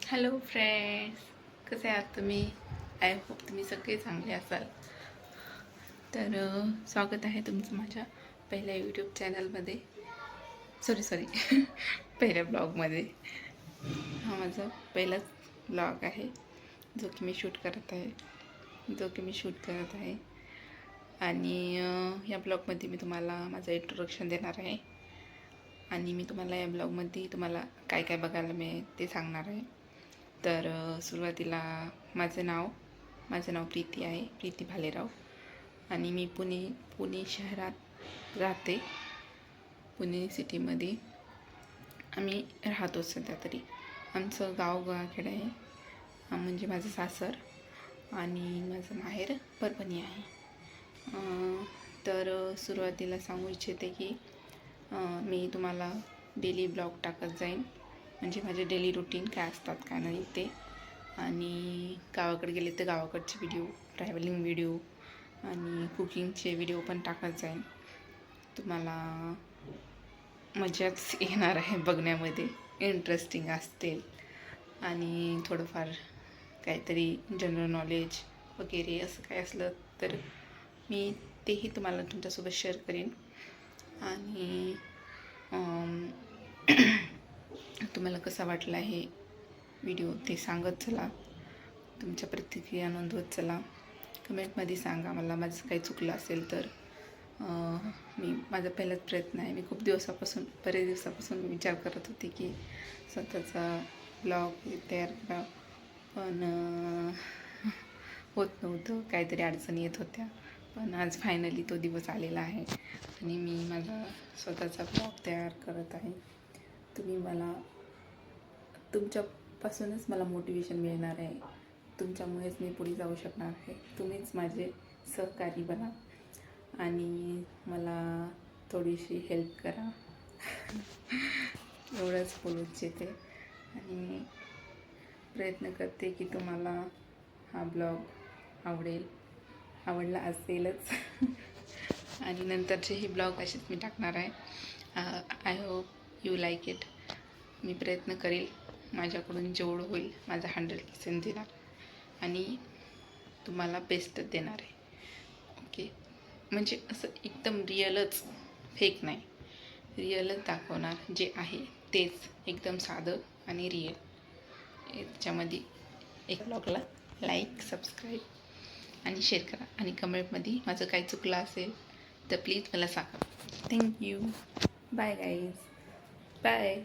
Hello friends, कसे आहात तुम्ही? आय होप तुम्ही सगळे चांगले असाल. तर स्वागत आहे तुमचं माझ्या पहिल्या यूट्यूब चॅनलमध्ये. सॉरी पहिल्या ब्लॉगमध्ये. हा माझा पहिलाच ब्लॉग आहे जो की मी शूट करत आहे आणि या ब्लॉगमध्ये मी तुम्हाला माझं इंट्रोडक्शन देणार आहे आणि मी तुम्हाला या ब्लॉगमध्ये तुम्हाला काय काय बघायला मिळेल ते सांगणार आहे. तर सुरुवातीला माझं नाव प्रीती आहे, प्रीती भालेराव. आणि मी पुणे शहरात राहते. पुणे सिटीमध्ये आम्ही राहतो सध्या तरी. आमचं गाव गावाकडे आहे, म्हणजे माझं सासर आणि माझं माहेर परभणी आहे. तर सुरुवातीला सांगू इच्छिते की मी तुम्हाला डेली ब्लॉग टाकत जाईन, म्हणजे माझे डेली रुटीन काय असतात काय नाही ते. आणि गावाकडे गेले तर गावाकडचे व्हिडिओ, ट्रॅव्हलिंग व्हिडिओ आणि कुकिंगचे व्हिडिओ पण टाकत जाईन. तुम्हाला मजाच येणार आहे बघण्यामध्ये, इंटरेस्टिंग असतील आणि थोडंफार काहीतरी जनरल नॉलेज वगैरे असं काय असलं तर मी तेही तुम्हाला तुमच्यासोबत शेअर करेन. आणि तुम्हाला कसा वाटला हे व्हिडिओ ते सांगत चला, तुमच्या प्रतिक्रिया नोंदवत चला. कमेंटमध्ये सांगा मला माझं काही चुकलं असेल तर. माझा पहिलाच प्रयत्न आहे. मी बरेच दिवसापासून विचार करत होते की स्वतःचा ब्लॉग तयार करा, पण होत नव्हतं, काहीतरी अडचणी येत होत्या. पण आज फायनली तो दिवस आलेला आहे आणि मी माझा स्वतःचा ब्लॉग तयार करत आहे. तुमच्यापासूनच मला मोटिवेशन मिळणार आहे. तुमच्यामुळेच मी पुढे जाऊ शकणार आहे. तुम्हीच माझे सहकारी बना आणि मला थोडीशी हेल्प करा. एवढंच बोलू इच्छिते आणि प्रयत्न करते की तुम्हाला हा ब्लॉग आवडला असेलच. आणि नंतरचेही ब्लॉग असेच मी टाकणार आहे. I hope you like it. मी प्रयत्न करेल, माझ्याकडून जेवढं होईल माझा 100% देणार आणि तुम्हाला बेस्ट देणार आहे. ओके, म्हणजे असं एकदम रिअलच, फेक नाही, रिअलच दाखवणार. जे आहे तेच, एकदम साधं आणि रिअल. याच्यामध्ये एक ब्लॉगला लाईक, सबस्क्राईब आणि शेअर करा आणि कमेंटमध्ये माझं काही चुकलं असेल तर प्लीज मला सांगा. थँक्यू. Bye guys. बाय.